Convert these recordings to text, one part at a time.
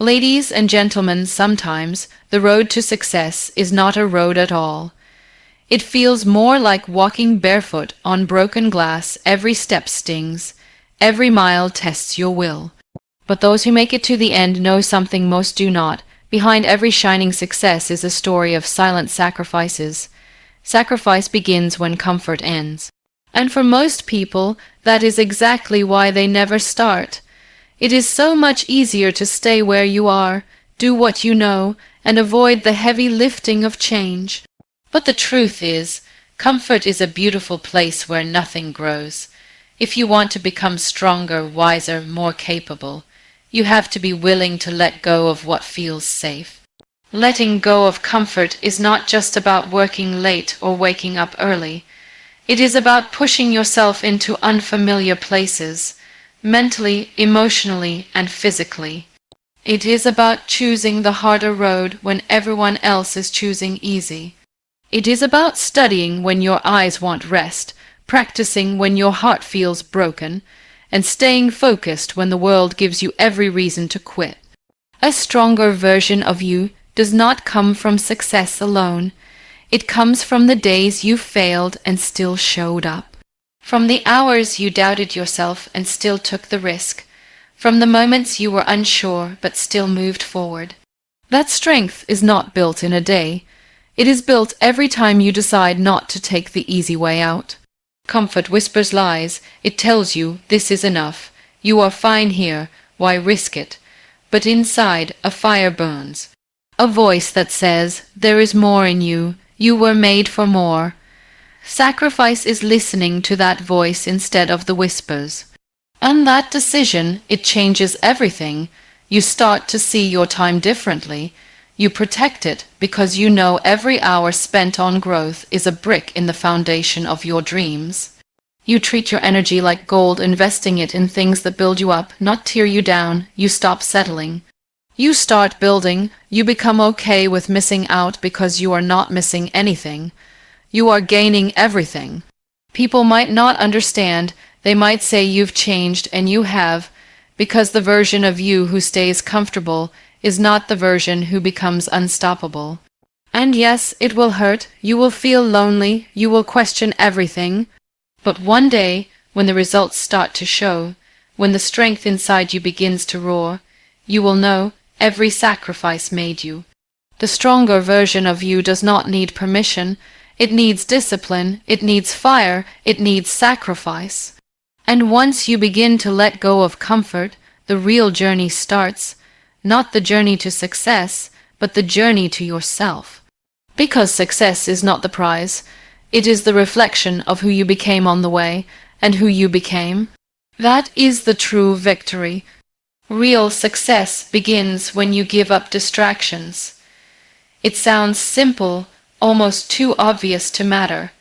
Ladies and gentlemen, sometimes the road to success is not a road at all. It feels more like walking barefoot on broken glass. Every step stings, every mile tests your will. But those who make it to the end know something most do not. Behind every shining success is a story of silent sacrifices. Sacrifice begins when comfort ends. And for most people, that is exactly why they never start. It is so much easier to stay where you are, do what you know, and avoid the heavy lifting of change. But the truth is, comfort is a beautiful place where nothing grows. If you want to become stronger, wiser, more capable, you have to be willing to let go of what feels safe. Letting go of comfort is not just about working late or waking up early. It is about pushing yourself into unfamiliar places, mentally, emotionally, and physically. It is about choosing the harder road when everyone else is choosing easy. It is about studying when your eyes want rest, practicing when your heart feels broken, and staying focused when the world gives you every reason to quit. A stronger version of you does not come from success alone. It comes from the days you failed and still showed up. From the hours you doubted yourself and still took the risk. From the moments you were unsure but still moved forward. That strength is not built in a day. It is built every time you decide not to take the easy way out. Comfort whispers lies. It tells you this is enough. You are fine here. Why risk it? But inside a fire burns. A voice that says, there is more in you. You were made for more. Sacrifice is listening to that voice instead of the whispers. And that decision, it changes everything. You start to see your time differently. You protect it because you know every hour spent on growth is a brick in the foundation of your dreams. You treat your energy like gold, investing it in things that build you up, not tear you down. You stop settling. You start building. You become okay with missing out because you are not missing anything. You are gaining everything. People might not understand. They might say you've changed, and you have, because the version of you who stays comfortable is not the version who becomes unstoppable. And yes, it will hurt. You will feel lonely. You will question everything. But one day, when the results start to show, when the strength inside you begins to roar, you will know every sacrifice made you. The stronger version of you does not need permission. It needs discipline. It needs fire. It needs sacrifice. And once you begin to let go of comfort, the real journey starts. Not the journey to success, but the journey to yourself. Because success is not the prize. It is the reflection of who you became on the way, and who you became. That is the true victory. Real success begins when you give up distractions. It sounds simple, almost too obvious to matter.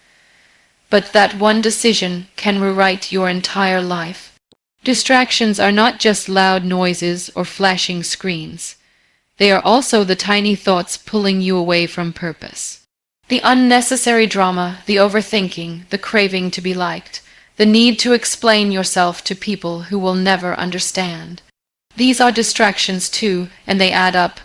But that one decision can rewrite your entire life. Distractions are not just loud noises or flashing screens. They are also the tiny thoughts pulling you away from purpose. The unnecessary drama, the overthinking, the craving to be liked, the need to explain yourself to people who will never understand. These are distractions too, and they add up,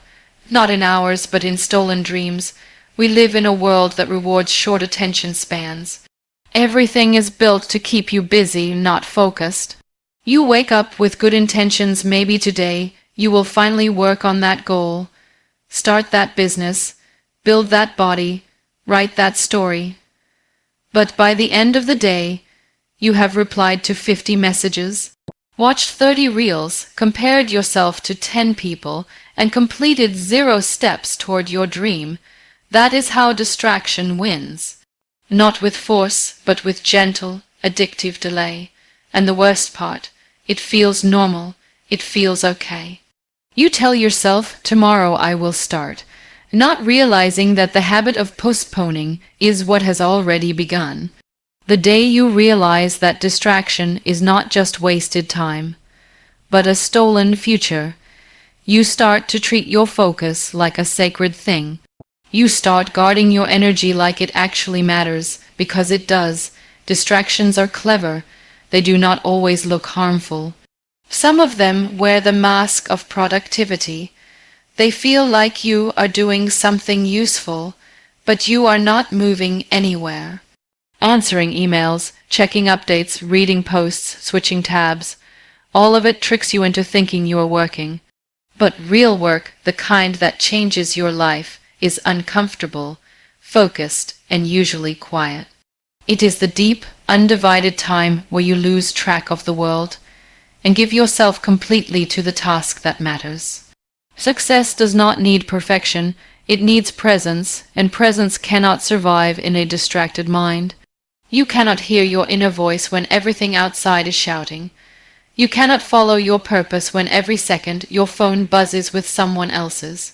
not in hours but in stolen dreams. We live in a world that rewards short attention spans. Everything is built to keep you busy, not focused. You wake up with good intentions. Maybe today you will finally work on that goal, start that business, build that body, write that story. But by the end of the day, you have replied to 50 messages, watched 30 reels, compared yourself to 10 people, and completed 0 steps toward your dream. That is how distraction wins. Not with force, but with gentle, addictive delay. And the worst part, it feels normal. It feels okay. You tell yourself, tomorrow I will start, not realizing that the habit of postponing is what has already begun. The day you realize that distraction is not just wasted time, but a stolen future, you start to treat your focus like a sacred thing. You start guarding your energy like it actually matters, because it does. Distractions are clever. They do not always look harmful. Some of them wear the mask of productivity. They feel like you are doing something useful, but you are not moving anywhere. Answering emails, checking updates, reading posts, switching tabs, all of it tricks you into thinking you are working. But real work, the kind that changes your life, is uncomfortable, focused, and usually quiet. It is the deep, undivided time where you lose track of the world and give yourself completely to the task that matters. Success does not need perfection, it needs presence, and presence cannot survive in a distracted mind. You cannot hear your inner voice when everything outside is shouting. You cannot follow your purpose when every second your phone buzzes with someone else's.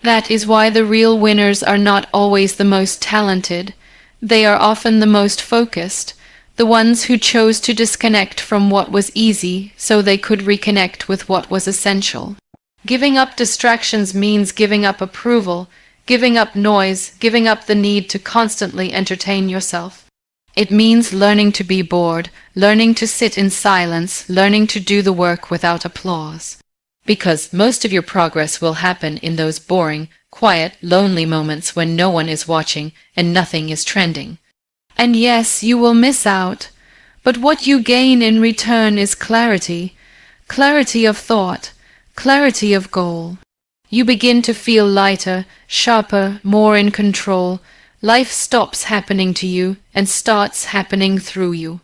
That is why the real winners are not always the most talented. They are often the most focused, the ones who chose to disconnect from what was easy so they could reconnect with what was essential. Giving up distractions means giving up approval, giving up noise, giving up the need to constantly entertain yourself. It means learning to be bored, learning to sit in silence, learning to do the work without applause. Because most of your progress will happen in those boring, quiet, lonely moments when no one is watching and nothing is trending. And yes, you will miss out, but what you gain in return is clarity, clarity of thought, clarity of goal. You begin to feel lighter, sharper, more in control. Life stops happening to you and starts happening through you.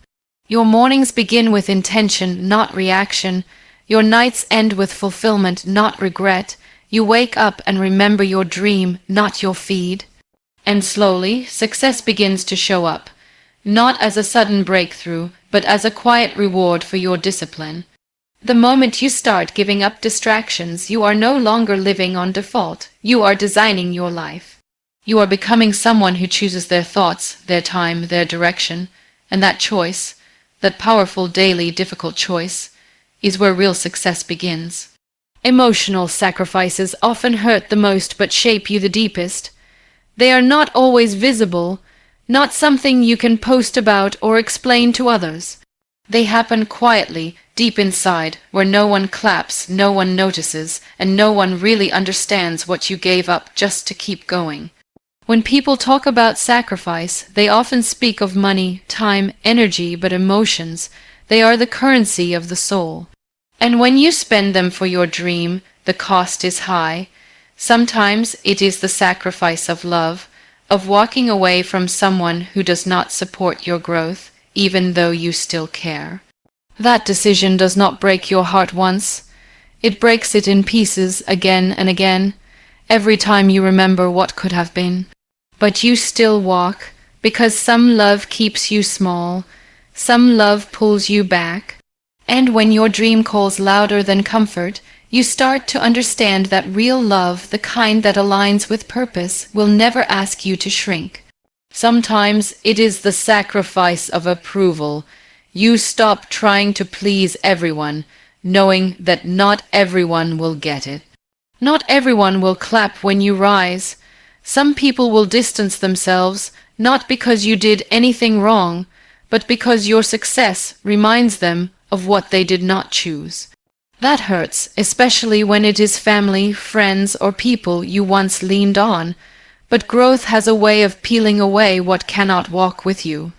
Your mornings begin with intention, not reaction. Your nights end with fulfillment, not regret. You wake up and remember your dream, not your feed. And slowly, success begins to show up, not as a sudden breakthrough, but as a quiet reward for your discipline. The moment you start giving up distractions, you are no longer living on default. You are designing your life. You are becoming someone who chooses their thoughts, their time, their direction, and that choice, that powerful daily difficult choice, is where real success begins. Emotional sacrifices often hurt the most but shape you the deepest. They are not always visible, not something you can post about or explain to others. They happen quietly, deep inside, where no one claps, no one notices, and no one really understands what you gave up just to keep going. When people talk about sacrifice, they often speak of money, time, energy, but emotions, they are the currency of the soul. And when you spend them for your dream, the cost is high. Sometimes it is the sacrifice of love, of walking away from someone who does not support your growth, even though you still care. That decision does not break your heart once. It breaks it in pieces again and again, every time you remember what could have been. But you still walk, because some love keeps you small, some love pulls you back. And when your dream calls louder than comfort, you start to understand that real love, the kind that aligns with purpose, will never ask you to shrink. Sometimes it is the sacrifice of approval. You stop trying to please everyone, knowing that not everyone will get it. Not everyone will clap when you rise. Some people will distance themselves, not because you did anything wrong, but because your success reminds them of what they did not choose. That hurts, especially when it is family, friends, or people you once leaned on, but growth has a way of peeling away what cannot walk with you.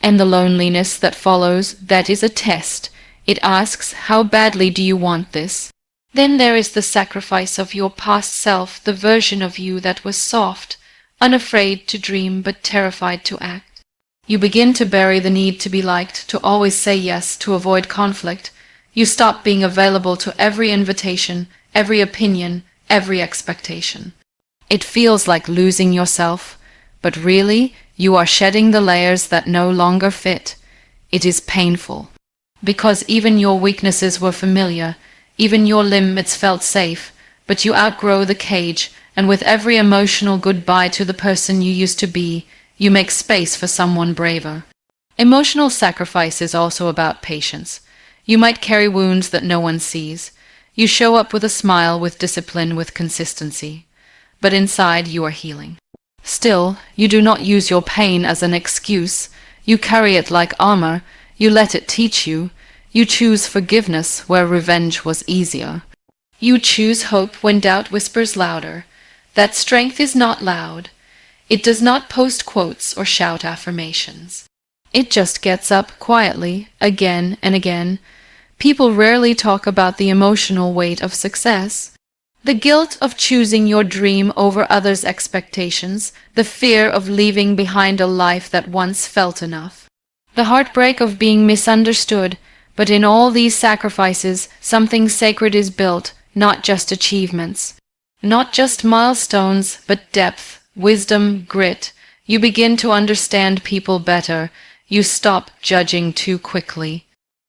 And the loneliness that follows, that is a test. It asks, how badly do you want this? Then there is the sacrifice of your past self, the version of you that was soft, unafraid to dream but terrified to act. You begin to bury the need to be liked, to always say yes, to avoid conflict. You stop being available to every invitation, every opinion, every expectation. It feels like losing yourself, but really, you are shedding the layers that no longer fit. It is painful. Because even your weaknesses were familiar, even your limits felt safe, but you outgrow the cage, and with every emotional goodbye to the person you used to be, you make space for someone braver. Emotional sacrifice is also about patience. You might carry wounds that no one sees. You show up with a smile, with discipline, with consistency. But inside you are healing. Still, you do not use your pain as an excuse. You carry it like armor. You let it teach you. You choose forgiveness where revenge was easier. You choose hope when doubt whispers louder. That strength is not loud. It does not post quotes or shout affirmations. It just gets up quietly, again and again. People rarely talk about the emotional weight of success. The guilt of choosing your dream over others' expectations, the fear of leaving behind a life that once felt enough, the heartbreak of being misunderstood. But in all these sacrifices, something sacred is built, not just achievements, not just milestones, but depth, wisdom, grit. You begin to understand people better. You stop judging too quickly.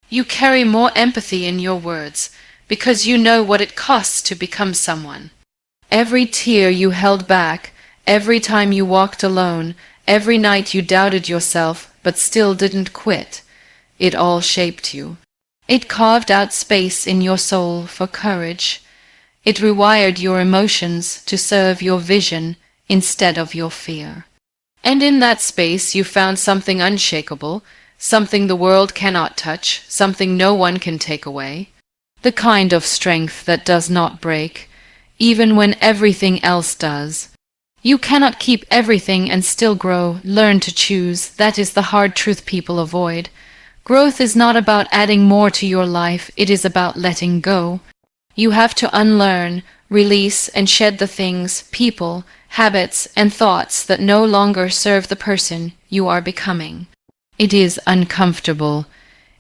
You carry more empathy in your words, because you know what it costs to become someone. Every tear you held back, every time you walked alone, every night you doubted yourself but still didn't quit, it all shaped you. It carved out space in your soul for courage. It rewired your emotions to serve your vision instead of your fear. And in that space you found something unshakable, something the world cannot touch, something no one can take away. The kind of strength that does not break, even when everything else does. You cannot keep everything and still grow. Learn to choose. That is the hard truth people avoid. Growth is not about adding more to your life, it is about letting go. You have to unlearn, release, and shed the things, people, habits, and thoughts that no longer serve the person you are becoming. It is uncomfortable.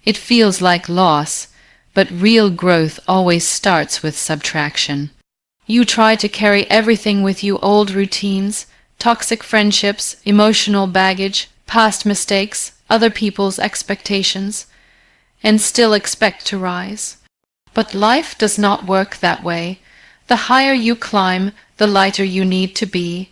It feels like loss. But real growth always starts with subtraction. You try to carry everything with you, old routines, toxic friendships, emotional baggage, past mistakes, other people's expectations, and still expect to rise. But life does not work that way. The higher you climb, the lighter you need to be.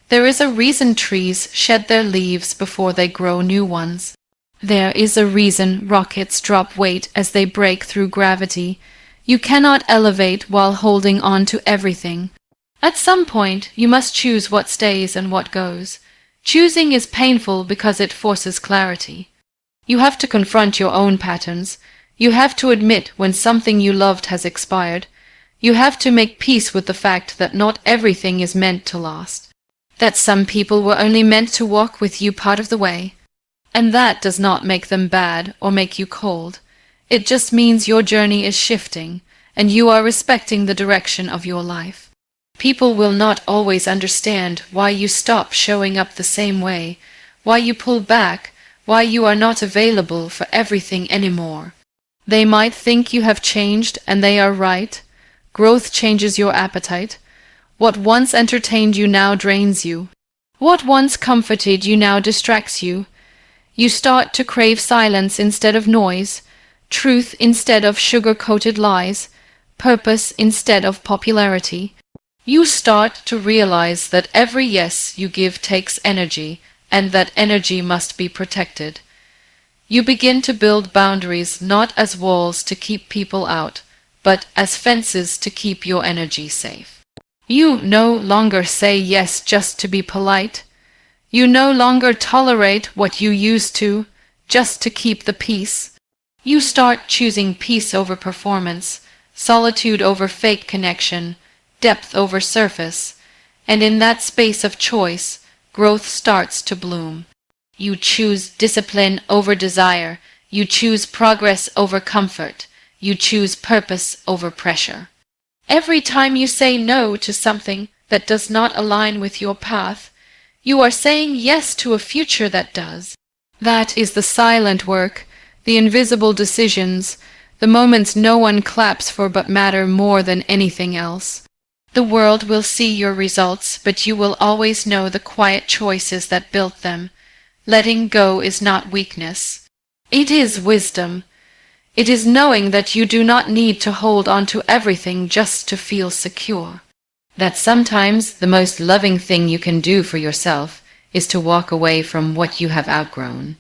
There is a reason trees shed their leaves before they grow new ones. There is a reason rockets drop weight as they break through gravity. You cannot elevate while holding on to everything. At some point, you must choose what stays and what goes. Choosing is painful because it forces clarity. You have to confront your own patterns. You have to admit when something you loved has expired. You have to make peace with the fact that not everything is meant to last. That some people were only meant to walk with you part of the way. And that does not make them bad or make you cold. It just means your journey is shifting, and you are respecting the direction of your life. People will not always understand why you stop showing up the same way, why you pull back, why you are not available for everything anymore. They might think you have changed, and they are right. Growth changes your appetite. What once entertained you now drains you. What once comforted you now distracts you. You start to crave silence instead of noise, truth instead of sugar-coated lies, purpose instead of popularity. You start to realize that every yes you give takes energy, and that energy must be protected. You begin to build boundaries not as walls to keep people out, but as fences to keep your energy safe. You no longer say yes just to be polite. You no longer tolerate what you used to, just to keep the peace. You start choosing peace over performance, solitude over fake connection, depth over surface, and in that space of choice, growth starts to bloom. You choose discipline over desire. You choose progress over comfort. You choose purpose over pressure. Every time you say no to something that does not align with your path, you are saying yes to a future that does. That is the silent work, the invisible decisions, the moments no one claps for but matter more than anything else. The world will see your results, but you will always know the quiet choices that built them. Letting go is not weakness. It is wisdom. It is knowing that you do not need to hold on to everything just to feel secure. That sometimes the most loving thing you can do for yourself is to walk away from what you have outgrown.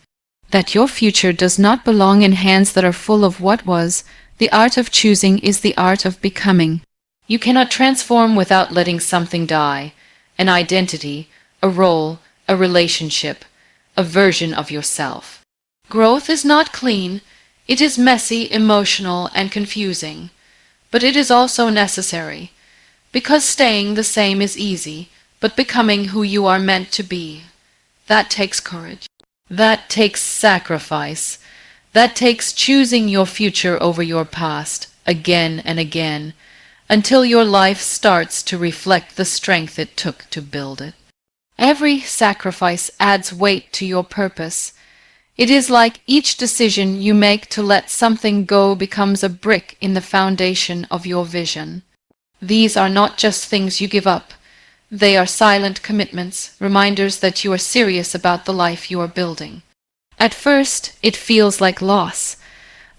That your future does not belong in hands that are full of what was. The art of choosing is the art of becoming. You cannot transform without letting something die, an identity, a role, a relationship, a version of yourself. Growth is not clean. It is messy, emotional, and confusing. but it is also necessary. Because staying the same is easy, but becoming who you are meant to be, that takes courage. That takes sacrifice. That takes choosing your future over your past, again and again, until your life starts to reflect the strength it took to build it. Every sacrifice adds weight to your purpose. It is like each decision you make to let something go becomes a brick in the foundation of your vision. These are not just things you give up. They are silent commitments, reminders that you are serious about the life you are building. At first, it feels like loss,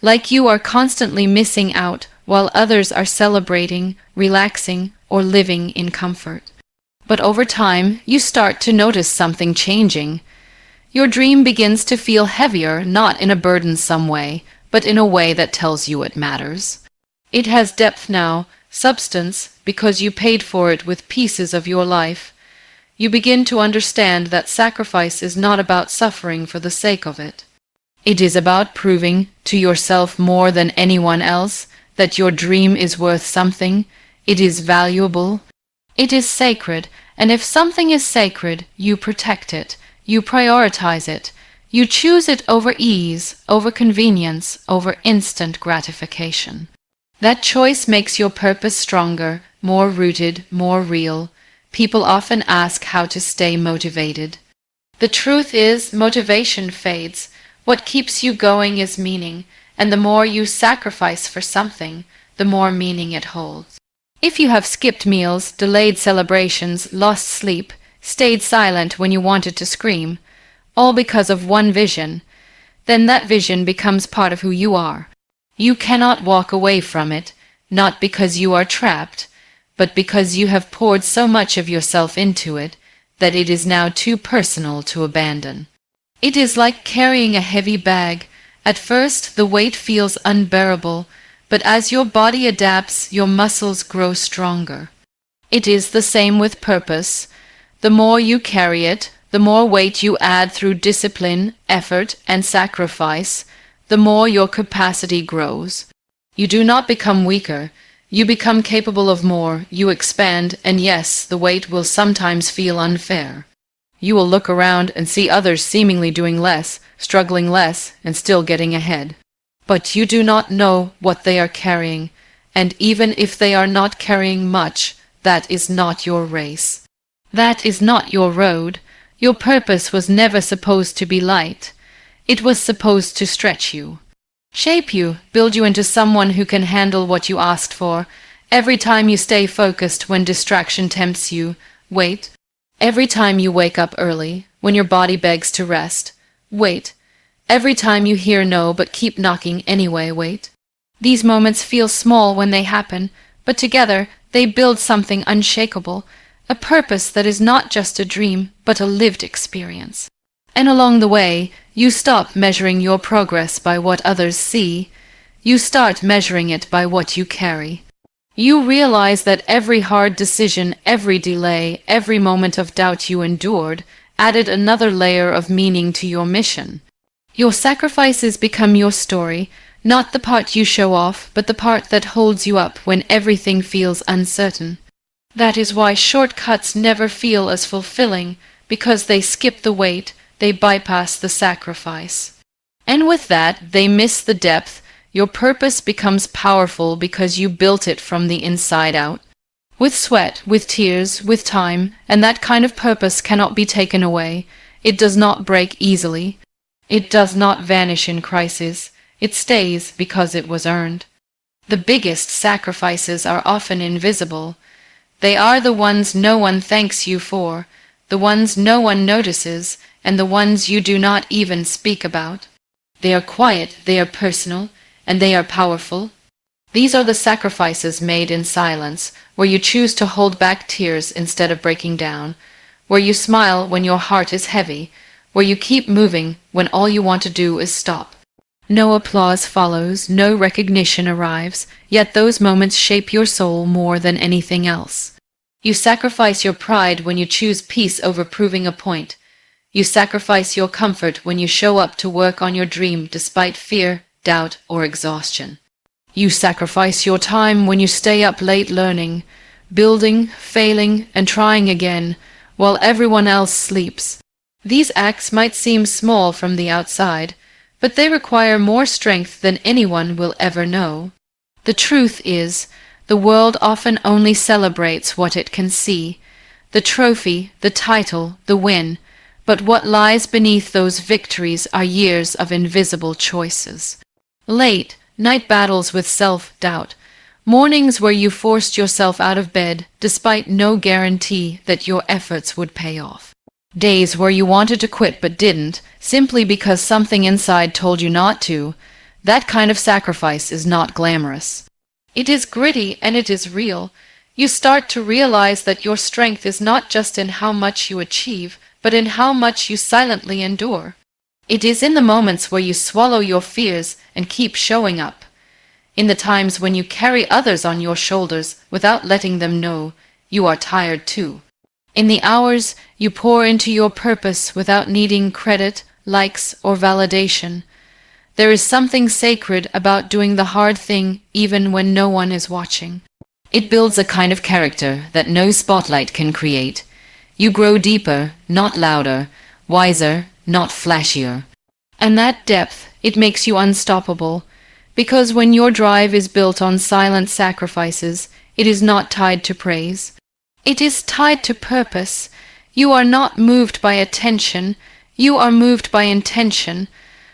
like you are constantly missing out while others are celebrating, relaxing, or living in comfort. But over time, you start to notice something changing. Your dream begins to feel heavier, not in a burdensome way, but in a way that tells you it matters. It has depth now, substance, because you paid for it with pieces of your life. You begin to understand that sacrifice is not about suffering for the sake of it. It is about proving to yourself more than anyone else that your dream is worth something, it is valuable, it is sacred, and if something is sacred, you protect it, you prioritize it, you choose it over ease, over convenience, over instant gratification. That choice makes your purpose stronger, more rooted, more real. People often ask how to stay motivated. The truth is, motivation fades. What keeps you going is meaning, and the more you sacrifice for something, the more meaning it holds. If you have skipped meals, delayed celebrations, lost sleep, stayed silent when you wanted to scream, all because of one vision, then that vision becomes part of who you are. You cannot walk away from it, not because you are trapped, but because you have poured so much of yourself into it that it is now too personal to abandon. It is like carrying a heavy bag. At first, the weight feels unbearable, but as your body adapts, your muscles grow stronger. It is the same with purpose. The more you carry it, the more weight you add through discipline, effort, and sacrifice, the more your capacity grows. You do not become weaker. You become capable of more, you expand, and yes, the weight will sometimes feel unfair. You will look around and see others seemingly doing less, struggling less, and still getting ahead. But you do not know what they are carrying, and even if they are not carrying much, that is not your race. That is not your road. Your purpose was never supposed to be light. It was supposed to stretch you, shape you, build you into someone who can handle what you asked for. Every time you stay focused when distraction tempts you, wait. Every time you wake up early, when your body begs to rest, wait. Every time you hear no but keep knocking anyway, wait. These moments feel small when they happen, but together they build something unshakable, a purpose that is not just a dream, but a lived experience. And along the way, you stop measuring your progress by what others see. You start measuring it by what you carry. You realize that every hard decision, every delay, every moment of doubt you endured added another layer of meaning to your mission. Your sacrifices become your story, not the part you show off, but the part that holds you up when everything feels uncertain. That is why shortcuts never feel as fulfilling, because they skip the weight, they bypass the sacrifice. And with that, they miss the depth. Your purpose becomes powerful because you built it from the inside out. With sweat, with tears, with time, and that kind of purpose cannot be taken away. It does not break easily. It does not vanish in crisis. It stays because it was earned. The biggest sacrifices are often invisible. They are the ones no one thanks you for, the ones no one notices, and the ones you do not even speak about. They are quiet, they are personal, and they are powerful. These are the sacrifices made in silence, where you choose to hold back tears instead of breaking down, where you smile when your heart is heavy, where you keep moving when all you want to do is stop. No applause follows, no recognition arrives, yet those moments shape your soul more than anything else. You sacrifice your pride when you choose peace over proving a point. You sacrifice your comfort when you show up to work on your dream despite fear, doubt, or exhaustion. You sacrifice your time when you stay up late learning, building, failing, and trying again, while everyone else sleeps. These acts might seem small from the outside, but they require more strength than anyone will ever know. The truth is, the world often only celebrates what it can see, the trophy, the title, the win, but what lies beneath those victories are years of invisible choices. Late, night battles with self-doubt, mornings where you forced yourself out of bed despite no guarantee that your efforts would pay off. Days where you wanted to quit but didn't, simply because something inside told you not to. That kind of sacrifice is not glamorous. It is gritty and it is real. You start to realize that your strength is not just in how much you achieve, but in how much you silently endure. It is in the moments where you swallow your fears and keep showing up. In the times when you carry others on your shoulders without letting them know you are tired too. In the hours you pour into your purpose without needing credit, likes, or validation. There is something sacred about doing the hard thing even when no one is watching. It builds a kind of character that no spotlight can create. You grow deeper, not louder, wiser, not flashier. And that depth, it makes you unstoppable, because when your drive is built on silent sacrifices, it is not tied to praise. It is tied to purpose. You are not moved by attention, you are moved by intention.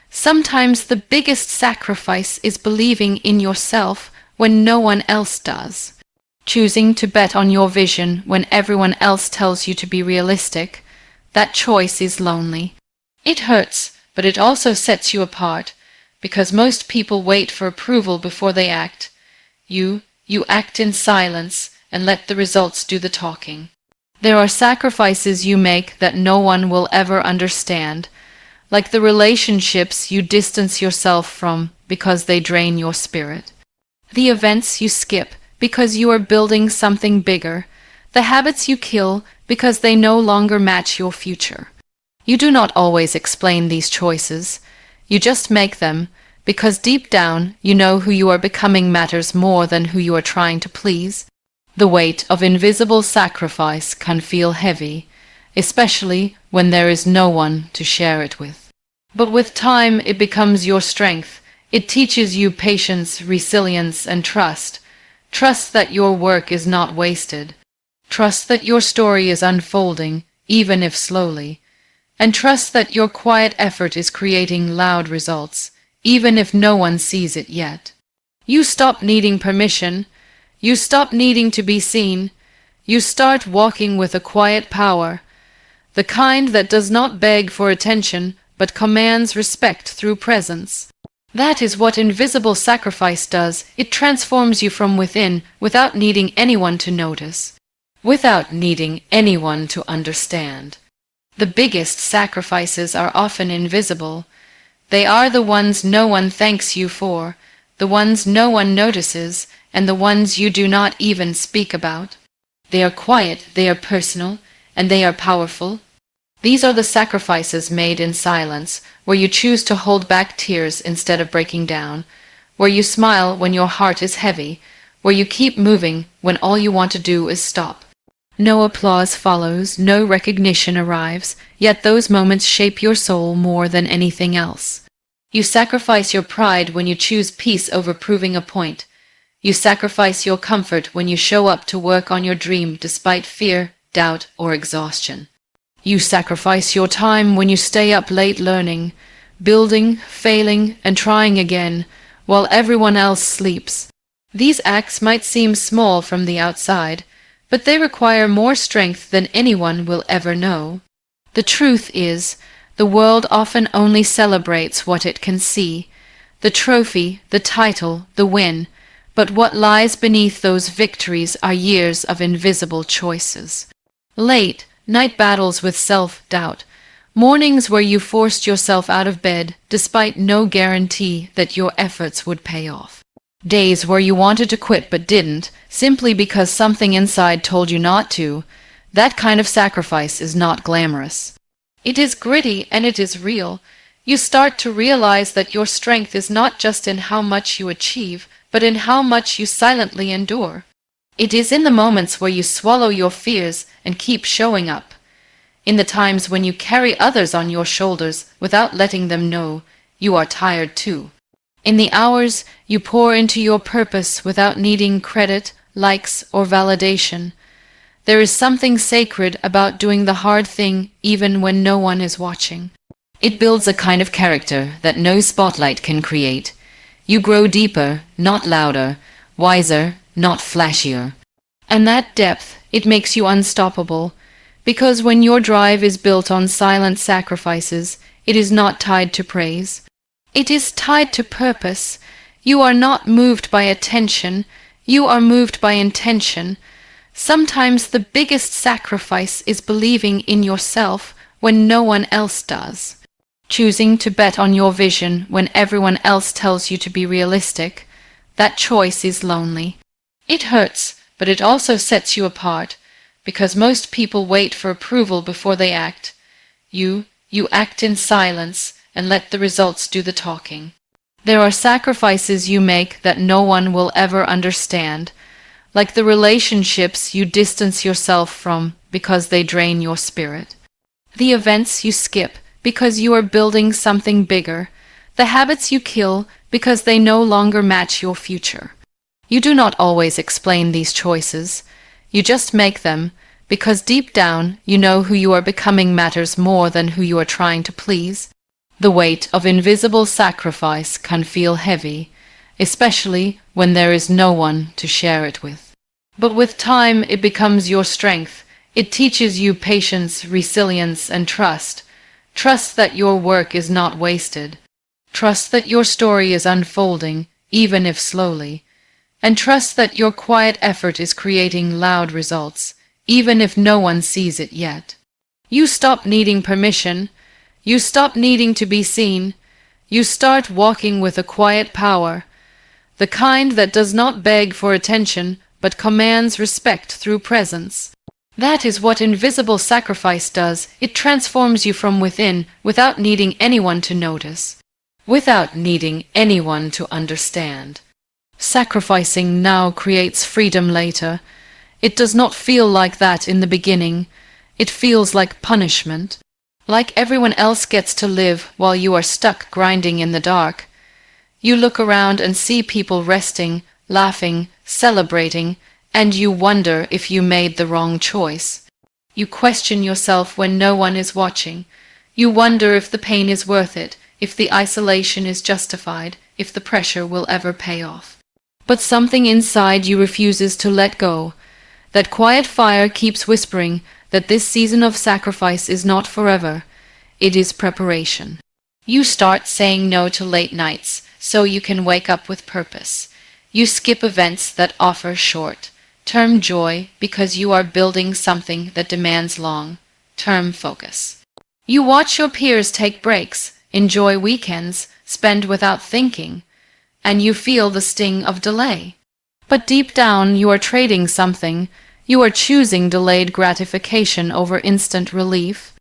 Sometimes the biggest sacrifice is believing in yourself when no one else does. Choosing to bet on your vision when everyone else tells you to be realistic. That choice is lonely. It hurts, but it also sets you apart, because most people wait for approval before they act. You act in silence and let the results do the talking. There are sacrifices you make that no one will ever understand, like the relationships you distance yourself from because they drain your spirit. The events you skip because you are building something bigger, the habits you kill because they no longer match your future. You do not always explain these choices. You just make them, because deep down you know who you are becoming matters more than who you are trying to please. The weight of invisible sacrifice can feel heavy, especially when there is no one to share it with. But with time it becomes your strength. It teaches you patience, resilience, and trust. Trust that your work is not wasted. Trust that your story is unfolding, even if slowly. And trust that your quiet effort is creating loud results, even if no one sees it yet. You stop needing permission. You stop needing to be seen. You start walking with a quiet power, the kind that does not beg for attention, but commands respect through presence. That is what invisible sacrifice does. It transforms you from within without needing anyone to notice, without needing anyone to understand. The biggest sacrifices are often invisible. They are the ones no one thanks you for, the ones no one notices, and the ones you do not even speak about. They are quiet, they are personal, and they are powerful. These are the sacrifices made in silence, where you choose to hold back tears instead of breaking down, where you smile when your heart is heavy, where you keep moving when all you want to do is stop. No applause follows, no recognition arrives, yet those moments shape your soul more than anything else. You sacrifice your pride when you choose peace over proving a point. You sacrifice your comfort when you show up to work on your dream despite fear, doubt, or exhaustion. You sacrifice your time when you stay up late learning, building, failing, and trying again, while everyone else sleeps. These acts might seem small from the outside, but they require more strength than anyone will ever know. The truth is, the world often only celebrates what it can see, the trophy, the title, the win, but what lies beneath those victories are years of invisible choices. Late, night battles with self-doubt, mornings where you forced yourself out of bed despite no guarantee that your efforts would pay off. Days where you wanted to quit but didn't, simply because something inside told you not to. That kind of sacrifice is not glamorous. It is gritty and it is real. You start to realize that your strength is not just in how much you achieve, but in how much you silently endure. It is in the moments where you swallow your fears and keep showing up, in the times when you carry others on your shoulders without letting them know you are tired too, in the hours you pour into your purpose without needing credit, likes, or validation. There is something sacred about doing the hard thing even when no one is watching. It builds a kind of character that no spotlight can create. You grow deeper, not louder, wiser, not flashier. And that depth, it makes you unstoppable, because when your drive is built on silent sacrifices, it is not tied to praise. It is tied to purpose. You are not moved by attention, you are moved by intention. Sometimes the biggest sacrifice is believing in yourself when no one else does. Choosing to bet on your vision when everyone else tells you to be realistic, that choice is lonely. It hurts, but it also sets you apart, because most people wait for approval before they act. You act in silence and let the results do the talking. There are sacrifices you make that no one will ever understand, like the relationships you distance yourself from because they drain your spirit, the events you skip because you are building something bigger, the habits you kill because they no longer match your future. You do not always explain these choices. You just make them, because deep down you know who you are becoming matters more than who you are trying to please. The weight of invisible sacrifice can feel heavy, especially when there is no one to share it with. But with time it becomes your strength. It teaches you patience, resilience, and trust. Trust that your work is not wasted. Trust that your story is unfolding, even if slowly. And trust that your quiet effort is creating loud results, even if no one sees it yet. You stop needing permission. You stop needing to be seen. You start walking with a quiet power, the kind that does not beg for attention, but commands respect through presence. That is what invisible sacrifice does. It transforms you from within without needing anyone to notice, without needing anyone to understand. Sacrificing now creates freedom later. It does not feel like that in the beginning. It feels like punishment. Like everyone else gets to live while you are stuck grinding in the dark. You look around and see people resting, laughing, celebrating, and you wonder if you made the wrong choice. You question yourself when no one is watching. You wonder if the pain is worth it, if the isolation is justified, if the pressure will ever pay off. But something inside you refuses to let go. That quiet fire keeps whispering that this season of sacrifice is not forever. It is preparation. You start saying no to late nights so you can wake up with purpose. You skip events that offer short-term joy because you are building something that demands long-term focus. You watch your peers take breaks, enjoy weekends, spend without thinking, and you feel the sting of delay. But deep down you are trading something. You are choosing delayed gratification over instant relief.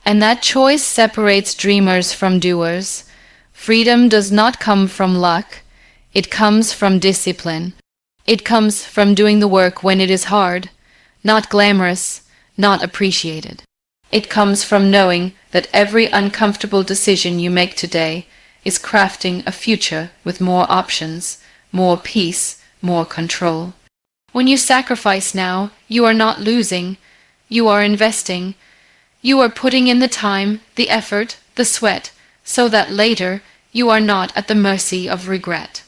And that choice separates dreamers from doers. Freedom does not come from luck. It comes from discipline. It comes from doing the work when it is hard, not glamorous, not appreciated. It comes from knowing that every uncomfortable decision you make today is crafting a future with more options, more peace, more control. When you sacrifice now, you are not losing. You are investing. You are putting in the time, the effort, the sweat, so that later you are not at the mercy of regret.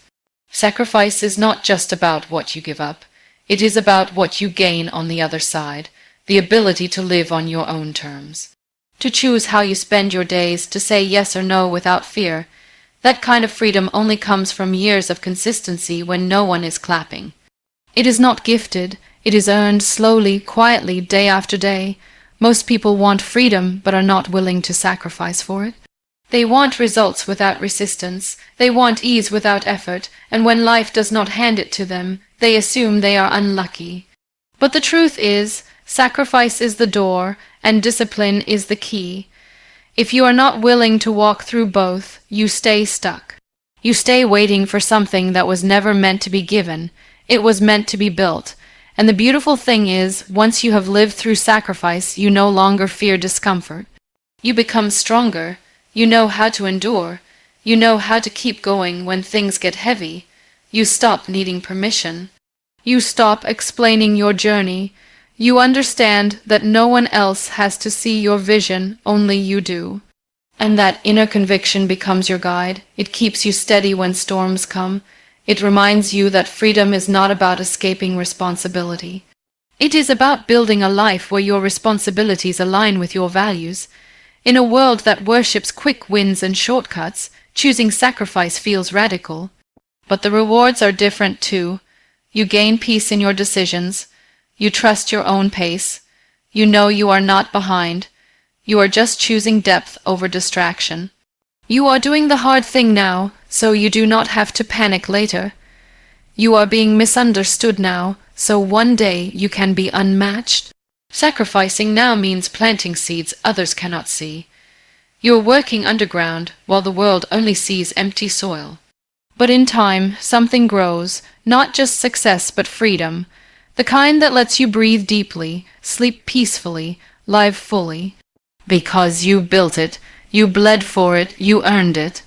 Sacrifice is not just about what you give up. It is about what you gain on the other side, the ability to live on your own terms. To choose how you spend your days, to say yes or no without fear. That kind of freedom only comes from years of consistency when no one is clapping. It is not gifted. It is earned slowly, quietly, day after day. Most people want freedom but are not willing to sacrifice for it. They want results without resistance. They want ease without effort, and when life does not hand it to them, they assume they are unlucky. But the truth is, sacrifice is the door, and discipline is the key. If you are not willing to walk through both, you stay stuck. You stay waiting for something that was never meant to be given. It was meant to be built. And the beautiful thing is, once you have lived through sacrifice, you no longer fear discomfort. You become stronger. You know how to endure. You know how to keep going when things get heavy. You stop needing permission. You stop explaining your journey. You understand that no one else has to see your vision, only you do. And that inner conviction becomes your guide. It keeps you steady when storms come. It reminds you that freedom is not about escaping responsibility. It is about building a life where your responsibilities align with your values. In a world that worships quick wins and shortcuts, choosing sacrifice feels radical. But the rewards are different too. You gain peace in your decisions. You trust your own pace. You know you are not behind. You are just choosing depth over distraction. You are doing the hard thing now, so you do not have to panic later. You are being misunderstood now, so one day you can be unmatched. Sacrificing now means planting seeds others cannot see. You are working underground while the world only sees empty soil. But in time, something grows, not just success but freedom, the kind that lets you breathe deeply, sleep peacefully, live fully. Because you built it, you bled for it, you earned it.